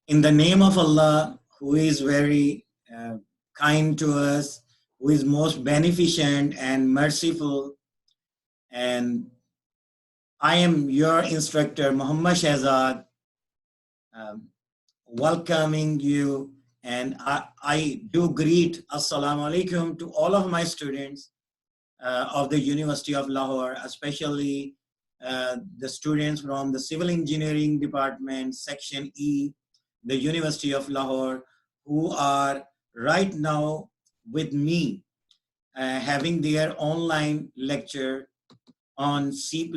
In the name of Allah, who is very kind to us, who is most beneficent and merciful, and I am your instructor, Muhammad Shahzad, um, welcoming you. And I do greet Assalamu alaikum to all of my students of the University of Lahore, especially the students from the Civil Engineering Department, Section E, the University of Lahore, who are right now with me having their online lecture on C++.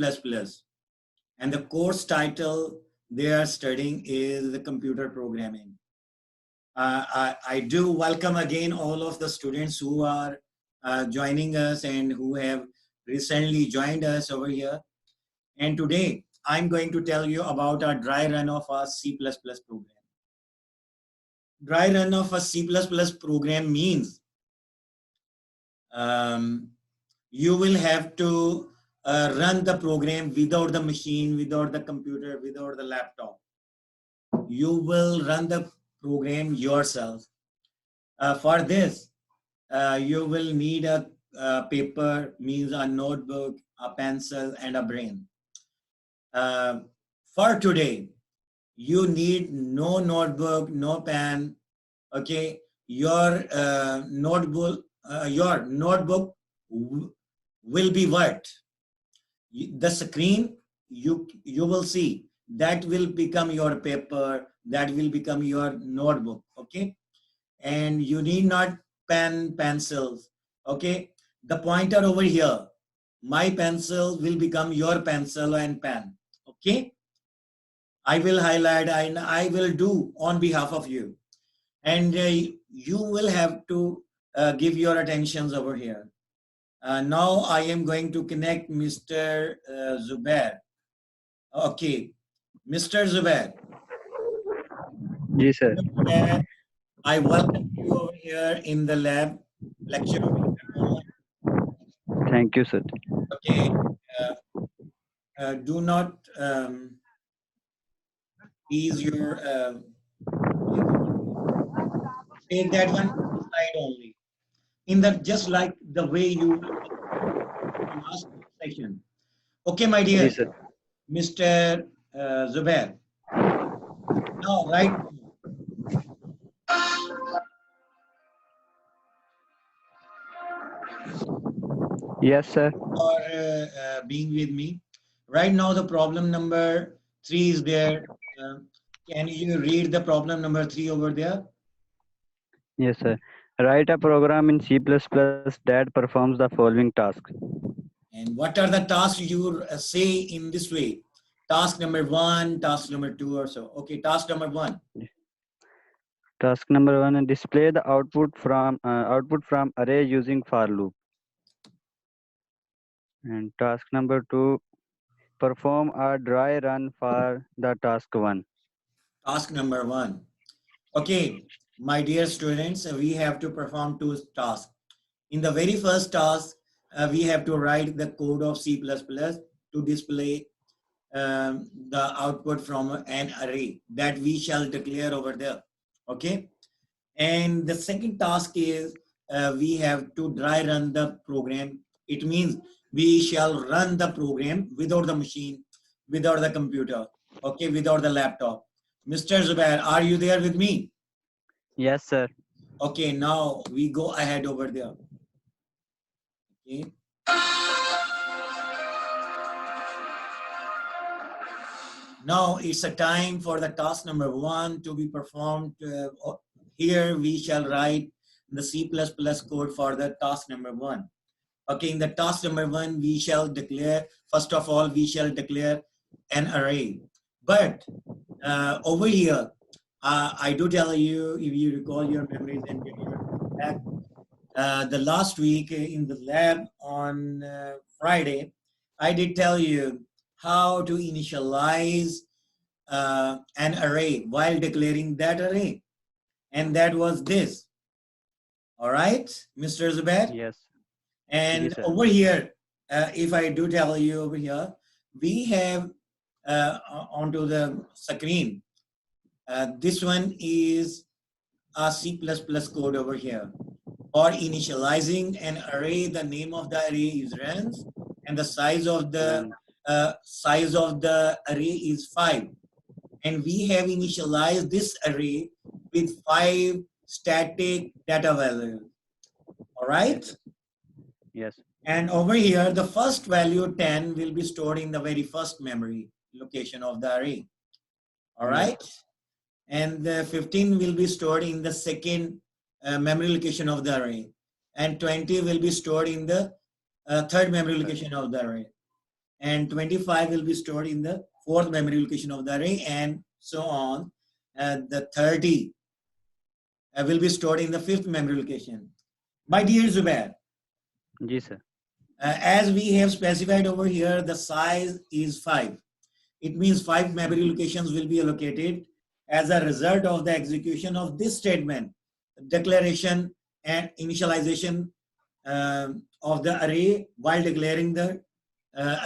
And the course title they are studying is the computer programming. I do welcome again all of the students who are joining us and who have recently joined us over here. And today I'm going to tell you about a dry run of a C++ program. Dry run of a C++ program means you will have to run the program without the machine, without the computer, without the laptop. You will run the program yourself. For this, you will need a paper, means a notebook, a pencil, and a brain. For today, you need no notebook, no pen. Okay, your notebook will be what? The screen you will see, that will become your paper, that will become your notebook. Okay, and you need not pencils. Okay, the pointer over here, my pencil will become your pencil and pen. Okay, I will highlight and I will do on behalf of you, and you will have to give your attentions over here. Now I am going to connect Mr. Zubair. Okay, Mr. Zubair. Yes, sir. I welcome you over here in the lab lecture. Thank you, sir. Okay, do not ease your take that one slide only. In the just like the way you last session. Okay, my dear, Yes, sir. Mr. Zubair. Now, right. Yes, sir. For being with me. Right now, the problem number 3 is there. Can you read the problem number 3 over there? Yes, sir. Write a program in C++ that performs the following tasks. And what are the tasks you say in this way? Task number 1, task number 2 or so. Okay, task number 1. Task number 1: display the output from array using for loop. And task number 2: perform a dry run for the task 1. Task number 1. Okay, my dear students, we have to perform 2 tasks. In the very first task, we have to write the code of C++ to display the output from an array that we shall declare over there. Okay, and the second task is we have to dry run the program. It means we shall run the program without the machine, without the computer, okay, without the laptop. Mr. Zubair, are you there with me? Yes, sir. Okay, now we go ahead over there. Okay. Now it's a time for the task number 1 to be performed. Here we shall write the C++ code for the task number 1. Okay, in the task number 1, we shall declare, first of all, we shall declare an array. But over here, I do tell you, if you recall your memories and get your back, the last week in the lab on Friday, I did tell you how to initialize an array while declaring that array. And that was this. All right, Mr. Zubair? Yes. And Yes, sir. over here, if I do tell you over here, we have onto the screen This one is a C++ code over here. For initializing an array, the name of the array is range, and the size of the array is 5. And we have initialized this array with 5 static data values. All right? Yes. And over here, the first value 10 will be stored in the very first memory location of the array. All right? And the 15 will be stored in the second memory location of the array. And 20 will be stored in the third memory location of the array. And 25 will be stored in the fourth memory location of the array, and so on. The 30 will be stored in the fifth memory location. My dear Zubair, Yes, sir. as we have specified over here, the size is 5. It means 5 memory locations will be allocated as a result of the execution of this statement, declaration and initialization of the array while declaring the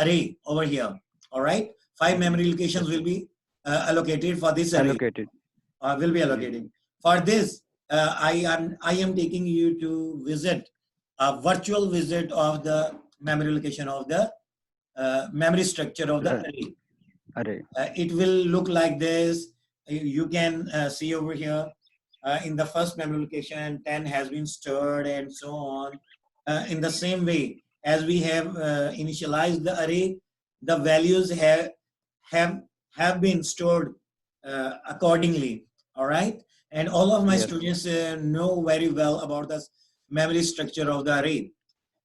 array over here. All right, 5 memory locations will be allocated for this array. Will be allocated. For this, I am taking you to visit a virtual visit of the memory location of the memory structure of the array. It will look like this. You can see over here in the first memory location 10 has been stored and so on. In the same way as we have initialized the array, the values have been stored accordingly. All right, and all of my students know very well about the memory structure of the array.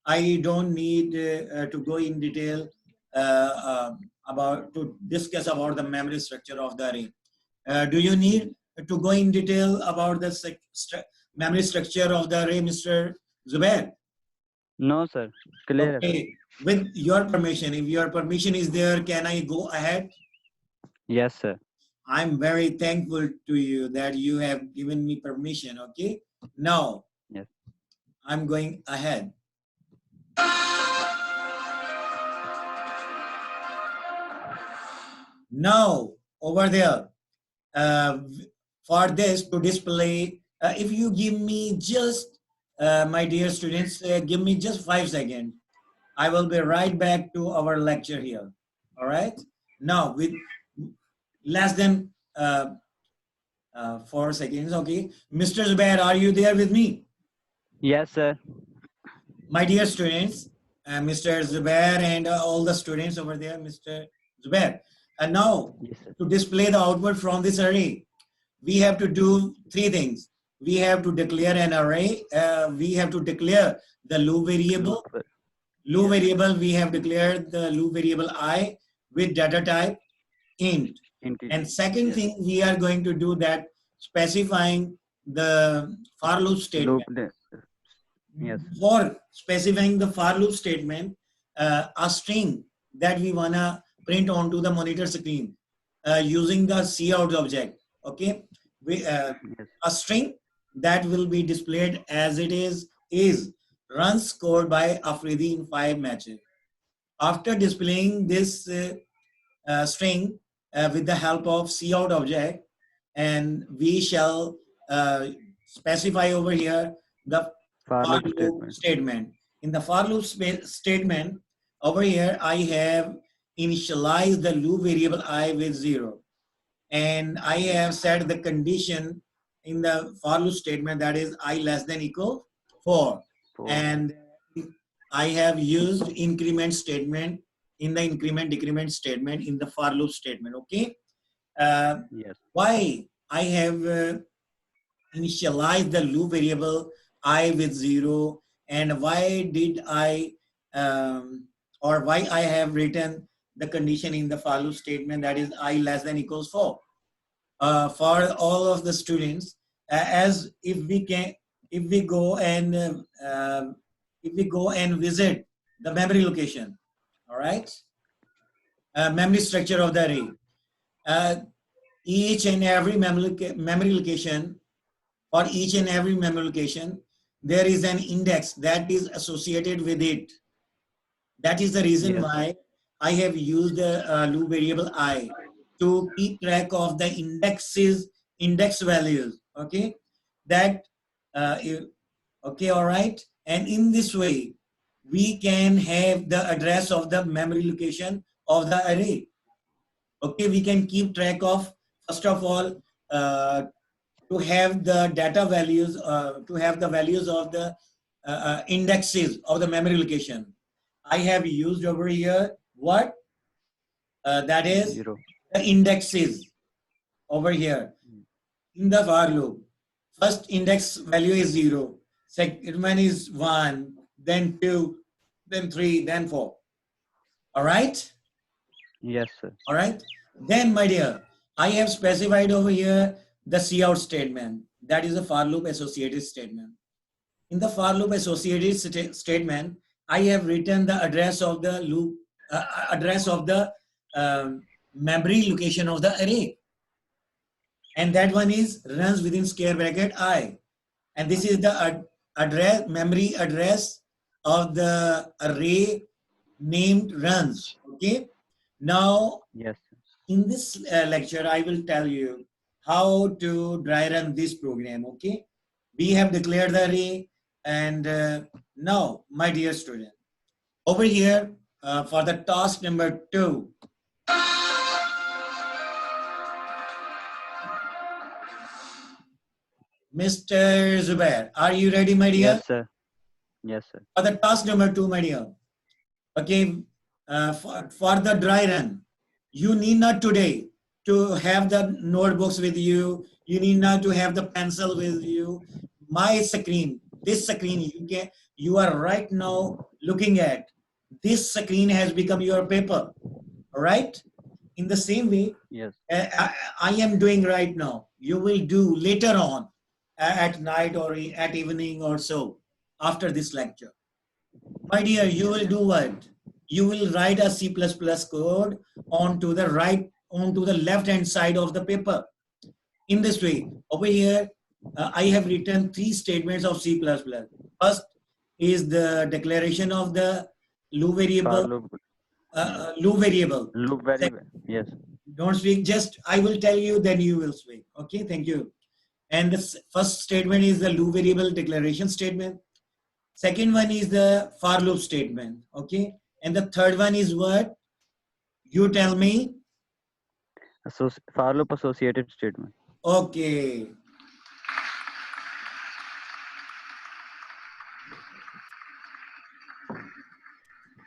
I don't need to go in detail to discuss about the memory structure of the array. Do you need to go in detail about the memory structure of the array, Mr. Zubair? No, sir. Clear. Okay. With your permission, if your permission is there, can I go ahead? Yes, sir. I'm very thankful to you that you have given me permission. Okay. Now, yes, I'm going ahead. Now, over there, for this to display, if you give me just, my dear students, give me just 5 seconds. I will be right back to our lecture here. All right. Now, with less than 4 seconds. Okay. Mr. Zubair, are you there with me? Yes, sir. My dear students, Mr. Zubair and all the students over there, Mr. Zubair. And now, yes, to display the output from this array, we have to do 3 things. We have to declare an array. We have to declare the loop variable. Loop variable, we have declared the loop variable I with data type int. And second thing, we are going to do that specifying the for loop statement. Yes. For specifying the for loop statement, a string that we wanna print onto the monitor screen using the cout object. Okay, a string that will be displayed as it is runs scored by Afridi in 5 matches. After displaying this string with the help of cout object, and we shall specify over here the for loop statement. In the for loop statement over here, I have initialized the loop variable I with 0, and I have set the condition in the for loop statement, that is I less than equal 4. And I have used increment statement in the increment decrement statement in the for loop statement. Okay. Yes. Why I have initialized the loop variable I with 0, and why did I or why I have written the condition in the for loop statement, that is I less than equals 4. For all of the students, as if we go and visit the memory location, all right, memory structure of the array, each and every memory location, for each and every memory location, there is an index that is associated with it. That is the reason why I have used the loop variable I to keep track of the indexes index values. Okay, that okay, all right. And in this way, we can have the address of the memory location of the array. Okay, we can keep track of, first of all, to have the data values, to have the values of the indexes of the memory location. I have used over here what? That is 0. the indexes over here in the for loop. First index value is 0, second one is 1, then 2, then 3, then 4. All right? Yes, sir. All right. Then, my dear, I have specified over here the cout statement. That is a for loop associated statement. In the for loop associated statement, I have written the address of the loop, address of the memory location of the array. And that one is runs within square bracket I. And this is the address, memory address of the array named runs. Okay. Now, Yes, sir. in this lecture, I will tell you how to dry run this program. Okay. We have declared the array. And now, my dear student, over here for the task number 2, Mr. Zubair, are you ready, my dear? Yes, sir. Yes, sir. For the task number 2, my dear. Okay, for the dry run, you need not today to have the notebooks with you. You need not to have the pencil with you. My screen, this screen you are right now looking at. This screen has become your paper. All right. In the same way, Yes. I am doing right now. You will do later on at night or at evening or so after this lecture. My dear, you will do what? You will write a C++ code onto the left hand side of the paper. In this way, over here, I have written 3 statements of C++. First is the declaration of the loop variable. Loop variable. Loop variable. Yes. Don't speak, just I will tell you, then you will speak. Okay, thank you. And the first statement is the loop variable declaration statement. Second one is the for loop statement. Okay, and the third one is what? You tell me. For loop associated statement. Okay.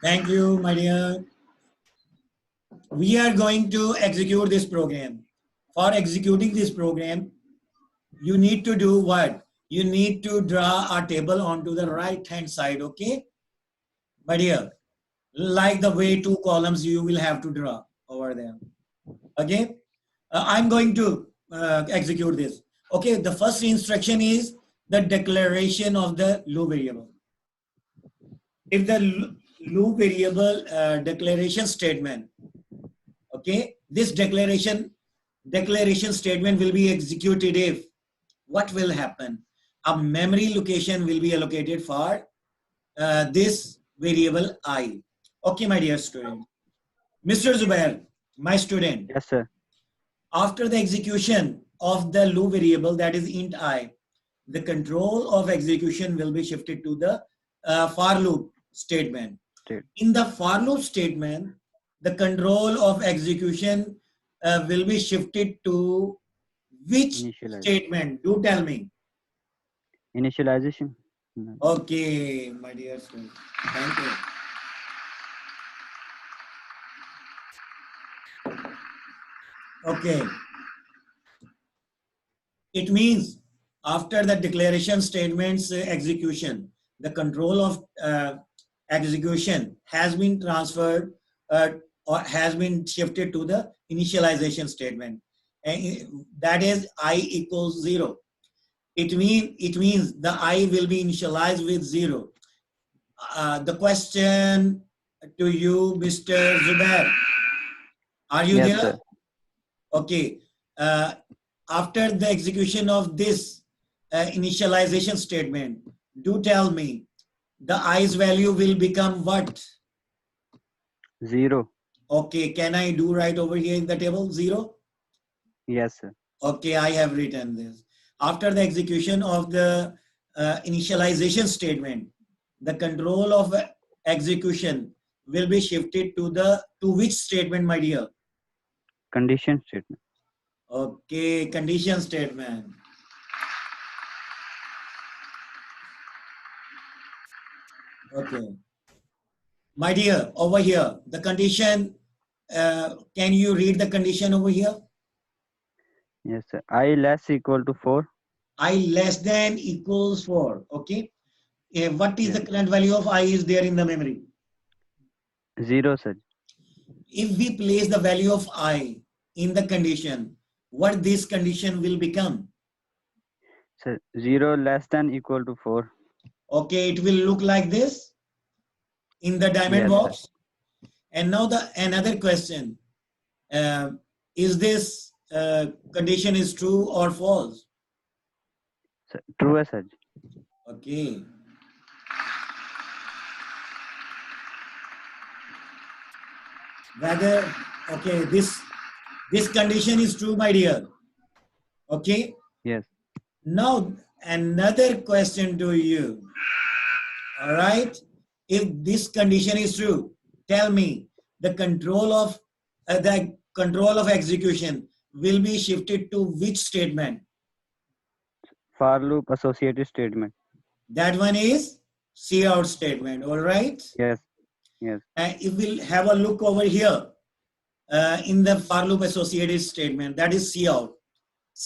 Thank you, my dear. We are going to execute this program. For executing this program, you need to do what? You need to draw a table onto the right hand side, okay? My dear, like the way 2 columns you will have to draw over there. Okay? I'm going to execute this. Okay, the first instruction is the declaration of the loop variable. If the loop variable declaration statement, okay, this declaration statement will be executed if, what will happen? A memory location will be allocated for this variable I. Okay, my dear student. Mr. Zubair, my student. Yes, sir. After the execution of the loop variable, that is int I, the control of execution will be shifted to the for loop statement. In the for loop statement, the control of execution will be shifted to which statement? Do tell me. Initialization. Okay, my dear student. Thank you. Okay. It means after the declaration statements execution, the control of execution has been transferred or has been shifted to the initialization statement. And that is I equals 0. It means the I will be initialized with 0. The question to you, Mr. Zubair, are you there? Sir. Okay. After the execution of this initialization statement, do tell me, the I's value will become what? 0. Okay, can I do right over here in the table? 0? Yes, sir. Okay, I have written this. After the execution of the initialization statement, the control of execution will be shifted to which statement, my dear? Condition statement. Okay, condition statement. Okay, my dear, over here, the condition. Can you read the condition over here? Yes, sir. I less equal to 4. I less than equals 4. Okay. What is Yes. the current value of I is there in the memory? 0, sir. If we place the value of I in the condition, what this condition will become? Sir, 0 less than equal to 4. Okay, it will look like this in the diamond Yes, box. sir. And now the another question, is this condition is true or false? Sir, true, sir. Okay. Whether, okay, this condition is true, my dear. Okay. Yes. Now another question to you. All right. If this condition is true, tell me the control of execution will be shifted to which statement? For loop associated statement. That one is cout statement. All right. Yes. Yes. If we'll have a look over here in the for loop associated statement, that is cout.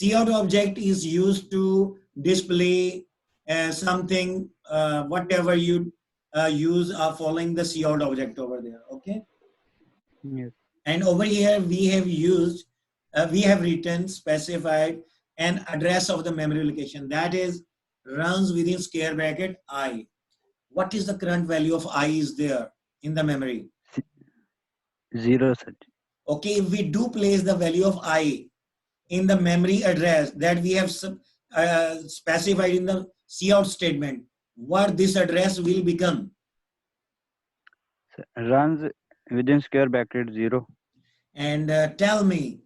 Cout object is used to display something, whatever you use following the cout object over there. Okay. Yes. And over here we have written specified an address of the memory location that is runs within square bracket I. What is the current value of I is there in the memory? 0, sir. Okay, if we do place the value of I in the memory address that we have specified in the cout statement, what this address will become? Sir, runs within square bracket 0. And tell me,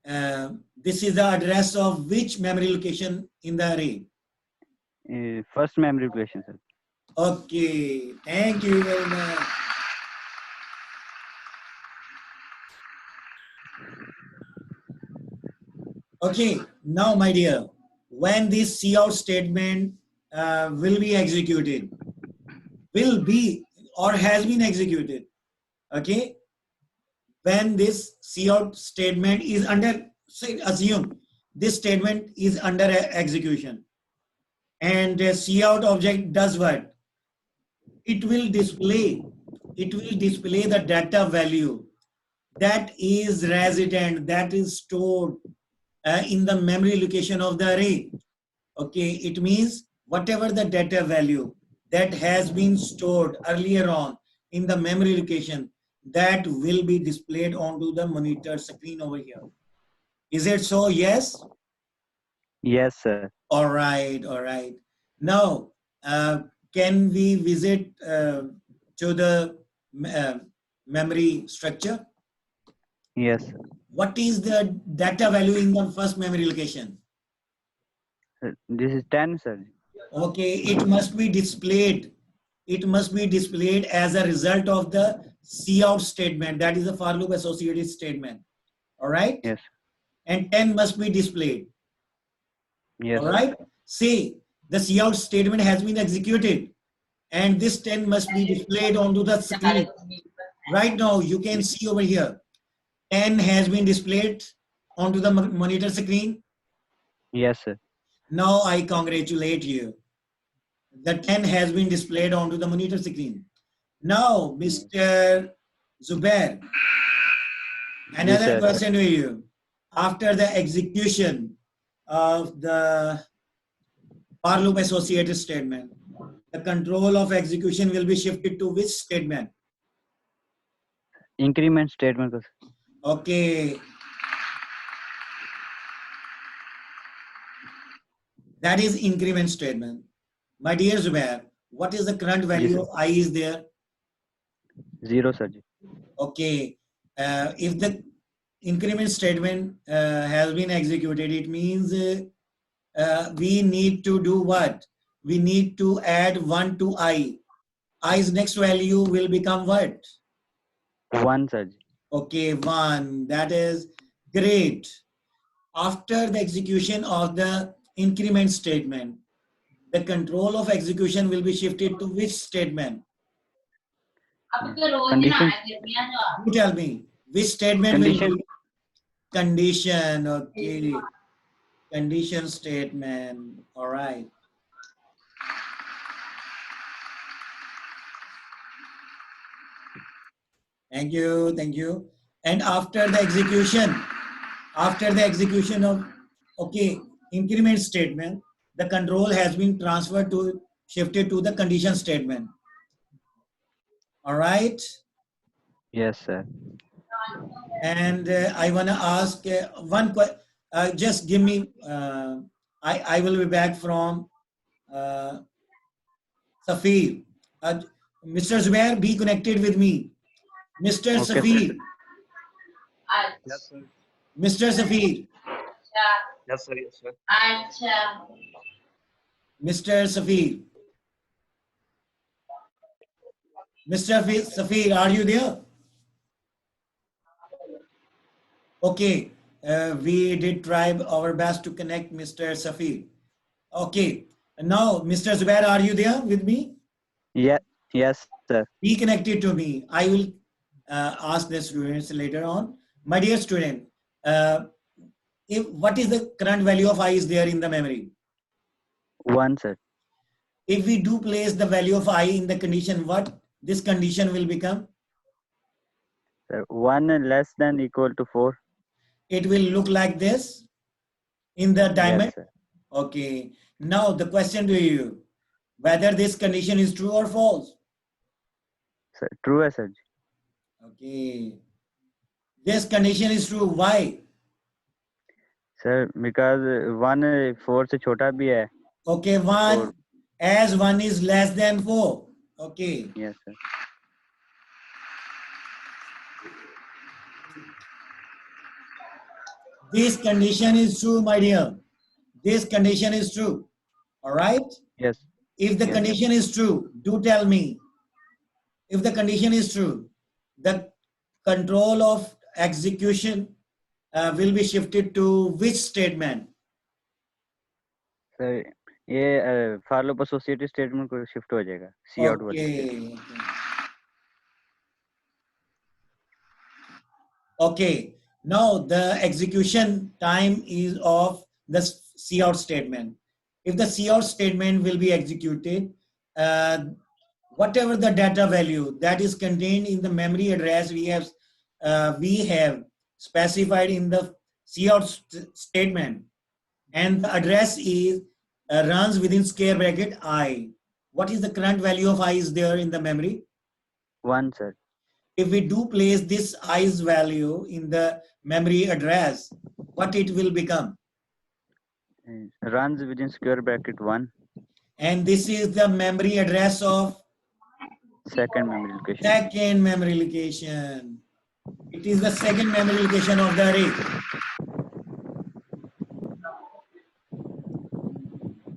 this is the address of which memory location in the array? First memory location, sir. Okay, thank you very much. Okay, now my dear, when this cout statement will be executed, will be or has been executed, okay? When this cout statement is under, say, assume this statement is under execution, and the cout object does what? It will display the data value that is resident, that is stored in the memory location of the array. Okay, it means whatever the data value that has been stored earlier on in the memory location, that will be displayed onto the monitor screen over here. Is it so? Yes? Yes, sir. All right, all right. Now, can we visit to the memory structure? Yes, sir. What is the data value in the first memory location? This is 10, sir. Okay, it must be displayed. It must be displayed as a result of the cout statement. That is a for loop associated statement. All right? Yes. And 10 must be displayed. Yes. All right? Say the cout statement has been executed and this 10 must be displayed onto the screen. Right now, you can see over here, 10 has been displayed onto the monitor screen. Yes, sir. Now I congratulate you. The 10 has been displayed onto the monitor screen. Now, Mr. Zubair, another Yes, question to you. After the execution of the for loop associated statement, the control of execution will be shifted to which statement? Increment statement, sir. Okay. That is increment statement. My dear Zubair, what is the current value of I is there? 0, sir. Okay. increment statement has been executed, it means we need to do what? We need to add 1 to I. I's next value will become what? 1, sir. Okay, 1. That is great. After the execution of the increment statement, the control of execution will be shifted to which statement? Condition. You tell me, which statement Condition. will be? Condition, okay. Condition statement, all right. Thank you, thank you. And after the execution of, okay, increment statement, the control has been transferred to, shifted to the condition statement. All right. Yes, sir. And I want to ask one question. Just give me, I will be back from Safir. Mr. Zubair, be connected with me. Mr. Okay, Safir. Yes, sir. Mr. Safir. Yes, sir. Yes, sir. Mr. Safir. Mr. Safir, are you there? Okay, we did try our best to connect Mr. Safir. Okay, now Mr. Zubair, are you there with me? Yeah. Yes, sir. Be connected to me. I will ask the students later on. My dear student, what is the current value of I is there in the memory? 1, sir. If we do place the value of I in the condition, what this condition will become? Sir, 1 less than equal to 4. It will look like this in the diamond. Yes, sir. Okay. Now the question to you, whether this condition is true or false? Sir, true है sir. Okay. This condition is true. Why? Sir, because 1 4 से छोटा भी है. Okay, 1 as 1 is less than 4. Okay. Yes, sir. This condition is true, my dear. This condition is true. All right? Yes. If the Yes. condition is true, do tell me. If the condition is true, the control of execution will be shifted to which statement? Sir, ये for loop associative statement को shift हो जाएगा. C out वाली Okay. statement. Okay. Now the execution time is of the C out statement. If the C out statement will be executed, whatever the data value that is contained in the memory address we have specified in the C out statement, and the address is runs within square bracket I. What is the current value of I is there in the memory? 1, sir. If we do place this I's value in the memory address, what it will become? Runs within square bracket 1. And this is the memory address of Second memory location. second memory location. It is the second memory location of the array.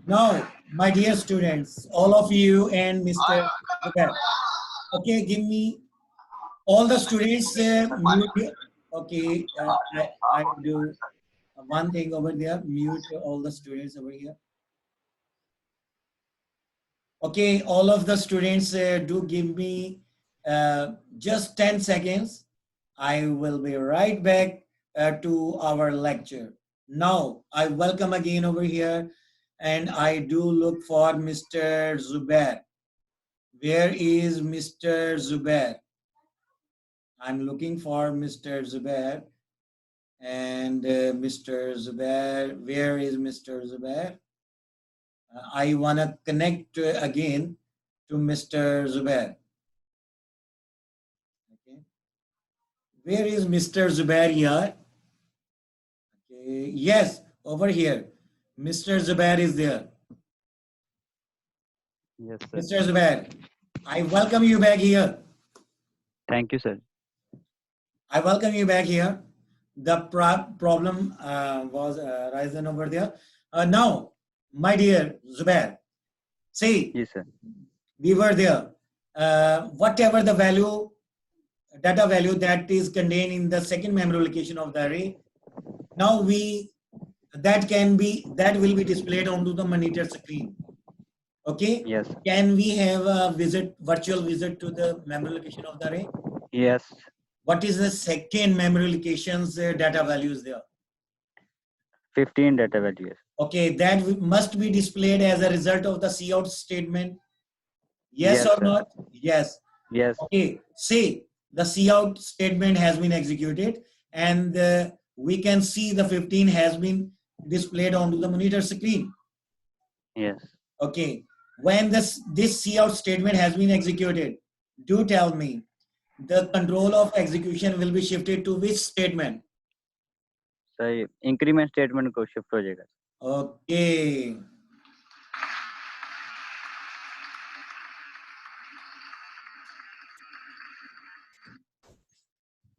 Now, my dear students, all of you and Mr. Zubair, okay, give me all the students mute. Okay, I do one thing over there, mute all the students over here. Okay, all of the students do give me just 10 seconds. I will be right back to our lecture. Now, I welcome again over here, and I do look for Mr. Zubair. Where is Mr. Zubair? I'm looking for Mr. Zubair. And Mr. Zubair, where is Mr. Zubair? I want to connect again to Mr. Zubair. Okay. Where is Mr. Zubair here? Okay. Yes, over here. Mr. Zubair is there. Yes, sir. Mr. Zubair, I welcome you back here. Thank you, sir. I welcome you back here. the problem was risen over there. Now, my dear Zubair, see, Yes, sir. we were there. Whatever the value, data value that is contained in the second memory location of the array, now that will be displayed onto the monitor screen. Okay. Yes. Can we have a virtual visit to the memory location of the array? Yes. What is the second memory location's data values there? 15 data values. Okay, that must be displayed as a result of the cout statement. Yes, Yes, or sir. not? Yes. Yes. Okay, say the cout statement has been executed and we can see the 15 has been displayed onto the monitor screen. Yes. Okay, when this cout statement has been executed, do tell me the control of execution will be shifted to which statement? सही increment statement को shift हो जाएगा. Okay.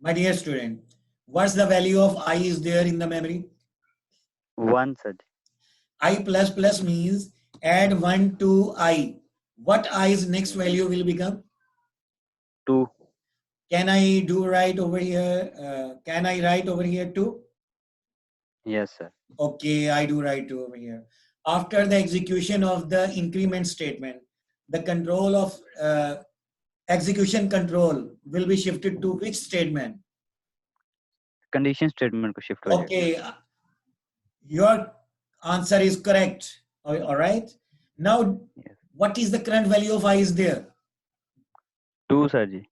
My dear student, what's the value of I is there in the memory? 1, sir. I plus plus means add 1 to I. What I's next value will become? 2. Can I do right over here? Can I write over here 2? Yes, sir. Okay, I do write 2 over here. After the execution of the increment statement, the control of execution control will be shifted to which statement? Condition statement को shift हो जाएगा. Okay, your answer is correct. All right. Now, Yes. what is the current value of I is there? 2, sir ji.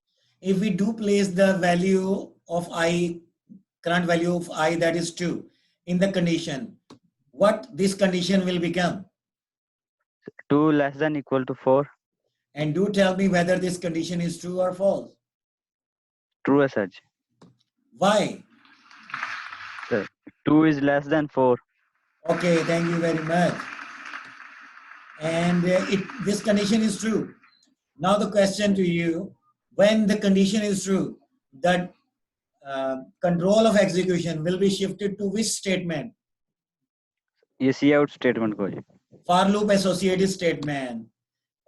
If we do place the value of I, current value of I, that is 2, in the condition, what this condition will become? 2 less than equal to 4. And do tell me whether this condition is true or false. True है sir ji. Why? 2 is less than 4. Okay, thank you very much. And this condition is true. Now the question to you, when the condition is true, that control of execution will be shifted to which statement? ये सी out statement को हो जाएगा. For loop associative statement.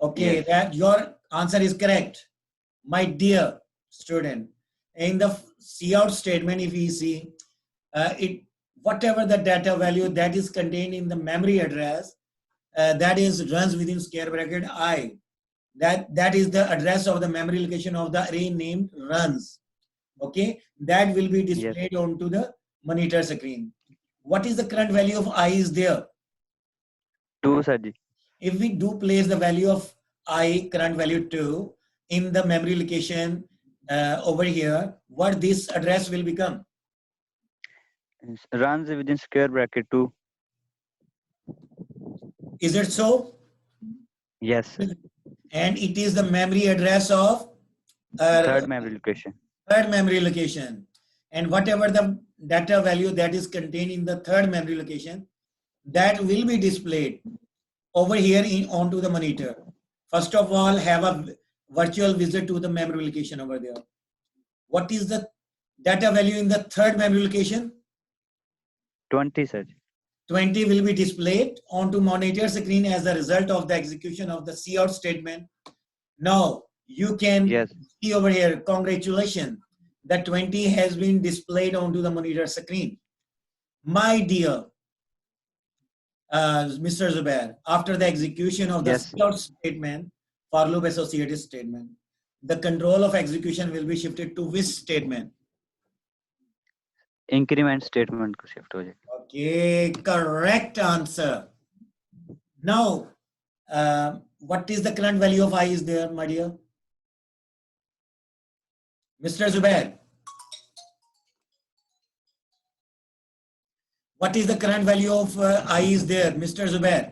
Okay, Yes. that your answer is correct. My dear student, in the cout statement, if you see, whatever the data value that is contained in the memory address, that is runs within square bracket I. That is the address of the memory location of the array named runs. Okay, that will be displayed onto the monitor screen. What is the current value of I is there? 2 sir ji. If we do place the value of I, current value 2, in the memory location over here, what this address will become? Runs within square bracket 2. Is it so? Yes, sir. And it is the memory address of Third memory location. third memory location. And whatever the data value that is contained in the third memory location, that will be displayed over here onto the monitor. First of all, have a virtual visit to the memory location over there. What is the data value in the third memory location? 20, sir. 20 will be displayed onto monitor screen as a result of the execution of the cout statement. Now, you can see over here, congratulations, that 20 has been displayed onto the monitor screen. My dear Mr. Zubair, after the execution of the cout statement, for loop associative statement, the control of execution will be shifted to which statement? Increment statement को shift हो जाएगा. Okay, correct answer. Now, what is the current value of I is there, my dear? Mr. Zubair. What is the current value of I is there, Mr. Zubair?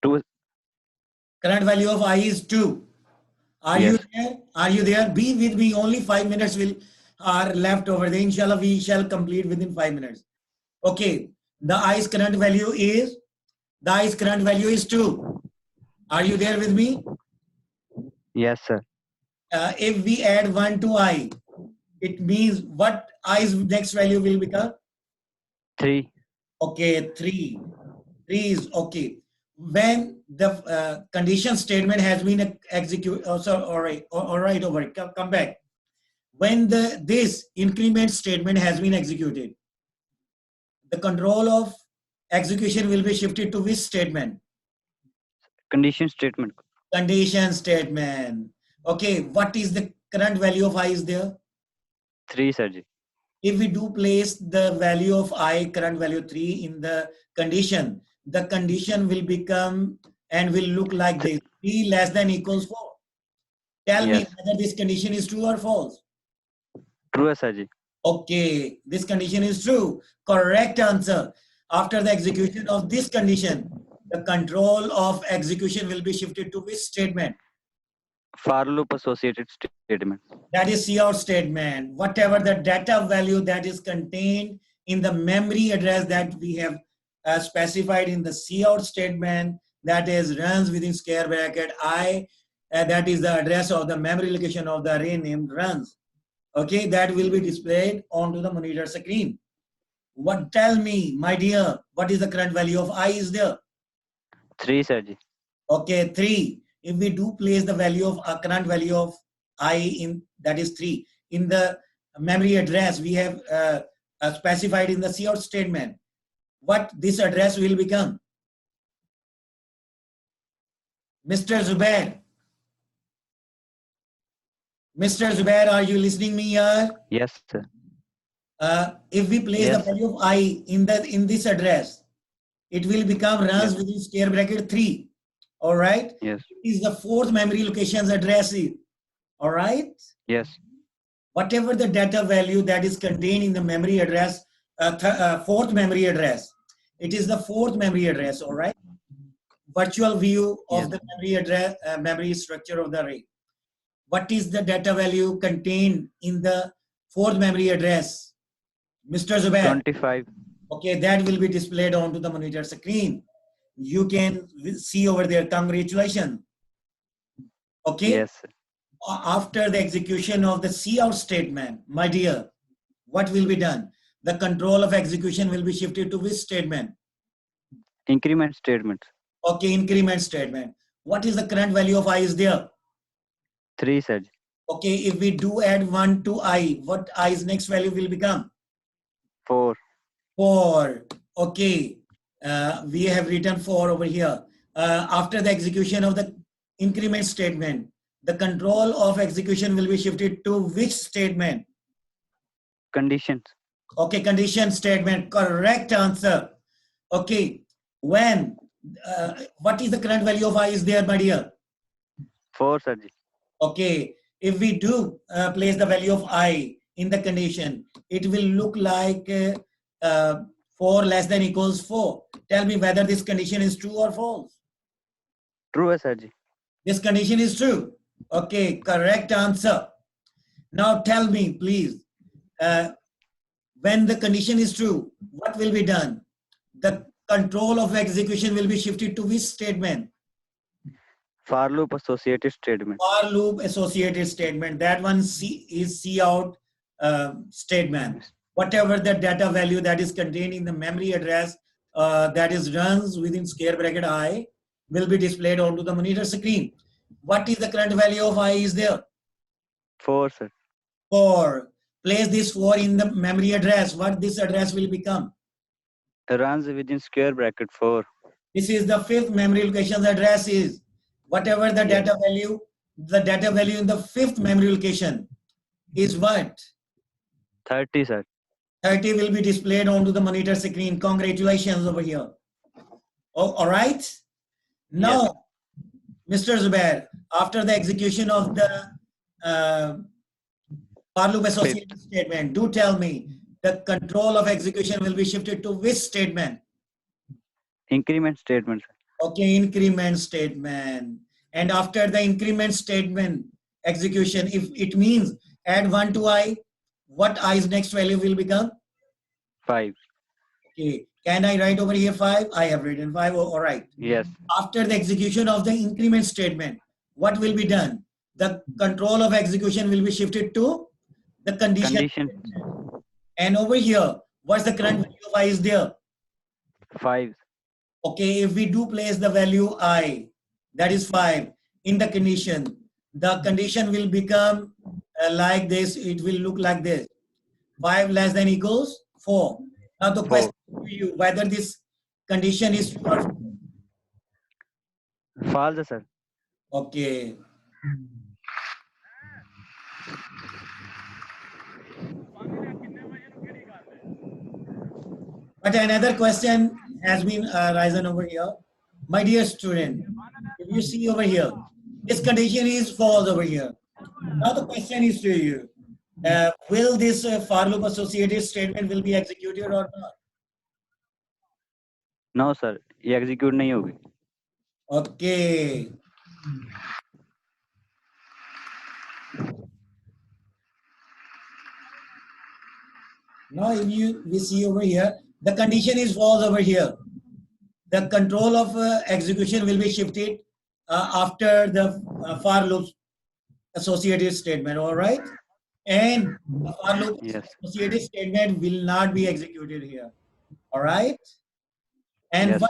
2. Current value of I is 2. Are you there? Are you there? Be with me. Only 5 minutes are left over there. Inshallah, we shall complete within 5 minutes. Okay. The I's current value is 2. Are you there with me? Yes, sir. If we add 1 to I, it means what i's next value will become? 3. Okay, 3. 3 is okay. When the condition statement has been executed, oh, sorry, all right, over it. Come back. When this increment statement has been executed, the control of execution will be shifted to which statement? Condition statement. Condition statement. Okay, what is the current value of I is there? 3, sir ji. If we do place the value of I, current value 3 in the condition will become and will look like this: 3 less than equals 4. Tell me Yes. whether this condition is true or false. True, sir ji. Okay, this condition is true. Correct answer. After the execution of this condition, the control of execution will be shifted to which statement? For loop associated statement. That is cout statement. Whatever the data value that is contained in the memory address that we have specified in the cout statement, that is runs within square bracket I, that is the address of the memory location of the array named runs. Okay, that will be displayed onto the monitor screen. What, tell me, my dear, what is the current value of I is there? 3, sir ji. Okay, 3. If we do place the value of current value of I in, that is 3, in the memory address we have specified in the cout statement, what this address will become? Mr. Zubair. Mr. Zubair, are you listening me here? Yes, sir. If we place the Yes. value of I in this address, it will become runs Yes. within square bracket 3. All right. Yes. It is the fourth memory location's address. All right. Yes. Whatever the data value that is contained in the memory address, fourth memory address, it is the fourth memory address. All right. Virtual view of Yes. the memory address, memory structure of the array. What is the data value contained in the fourth memory address? Mr. Zubair. 25. Okay, that will be displayed onto the monitor screen. You can see over there. Congratulations. Okay. Yes, sir. After the execution of the cout statement, my dear, what will be done? The control of execution will be shifted to which statement? Increment statement. Okay, increment statement. What is the current value of I is there? 3, sir ji. Okay, if we do add 1 to I, what I's next value will become? 4. 4. Okay, we have written 4 over here. After the execution of the increment statement, the control of execution will be shifted to which statement? Conditions. Okay, condition statement. Correct answer. Okay, when, what is the current value of I is there, my dear? 4, sir ji. Okay, if we do place the value of I in the condition, it will look like 4 less than equals 4. Tell me whether this condition is true or false. True, sir ji. This condition is true. Okay, correct answer. Now tell me, please, when the condition is true, what will be done? The control of execution will be shifted to which statement? For loop associated statement. For loop associated statement. That one is cout statement. Whatever the data value that is contained in the memory address that is runs within square bracket I will be displayed onto the monitor screen. What is the current value of I is there? 4, sir. 4. Place this 4 in the memory address. What this address will become? Runs within square bracket 4. This is the fifth memory location's address is. Whatever the Yes. data value in the fifth memory location is what? 30, sir. 30 will be displayed onto the monitor screen. Congratulations over here. Oh, all right. Now, Mr. Zubair, after the execution of the for loop associated statement, do tell me the control of execution will be shifted to which statement? Increment statement, sir. Okay, increment statement. And after the increment statement execution, if it means add 1 to I, what I's next value will become? 5. Okay, can I write over here 5? I have written 5. All right. Yes. After the execution of the increment statement, what will be done? The control of execution will be shifted to The condition. Condition And over here, what's the current value of I is there? 5. Okay, if we do place the value I, that is 5, in the condition will become like this. It will look like this. 5 less than equals 4. Now the 4. question to you, whether this condition is true or false. False, sir. Okay. But another question has been risen over here. My dear student, if you see over here, this condition is false over here. Now the question is to you, will this for loop associated statement will be executed or not? No, sir. ये execute नहीं होगी. Okay. Now if we see over here, the condition is false over here. The control of execution will be shifted after the for loop associated statement, all right? And the for loop Yes. associated statement will not be executed here, all right? And Yes.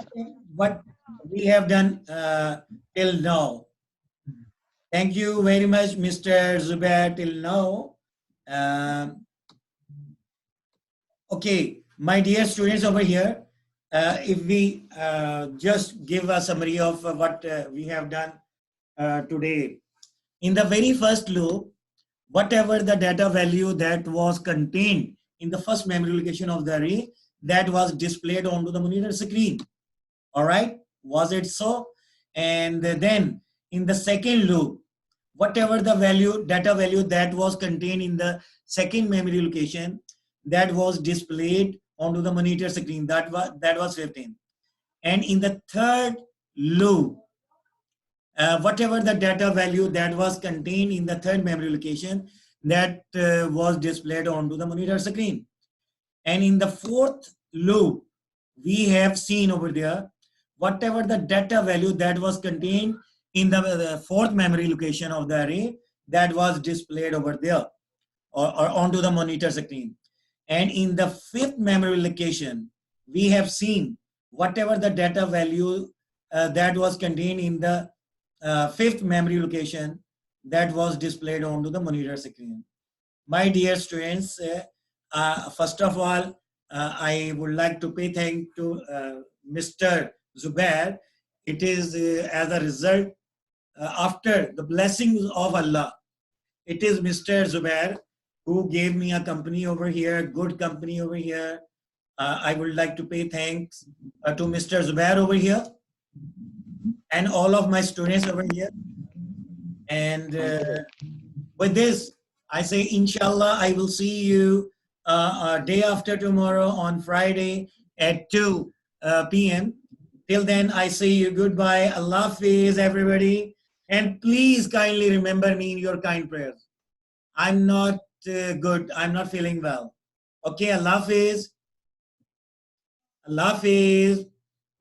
what we have done till now. Thank you very much, Mr. Zubair, till now. Okay, my dear students over here, if we just give a summary of what we have done today. In the very first loop, whatever the data value that was contained in the first memory location of the array, that was displayed onto the monitor screen. All right, was it so? And then in the second loop, whatever the data value that was contained in the second memory location, that was displayed onto the monitor screen. That was 15. And in the third loop, whatever the data value that was contained in the third memory location, that was displayed onto the monitor screen. And in the fourth loop, we have seen over there, whatever the data value that was contained in the fourth memory location of the array, that was displayed over there or onto the monitor screen. And in the fifth memory location, we have seen whatever the data value that was contained in the fifth memory location, that was displayed onto the monitor screen. My dear students, first of all, I would like to pay thanks to Mr. Zubair. It is as a result, after the blessings of Allah, it is Mr. Zubair who gave me a company over here, good company over here. I would like to pay thanks to Mr. Zubair over here and all of my students over here. And with this, I say, inshallah, I will see you day after tomorrow on Friday at 2 p.m. Till then, I say you goodbye. Allah Hafiz, everybody. And please kindly remember me in your kind prayers. I'm not good. I'm not feeling well. Okay, Allah Hafiz. Allah Hafiz.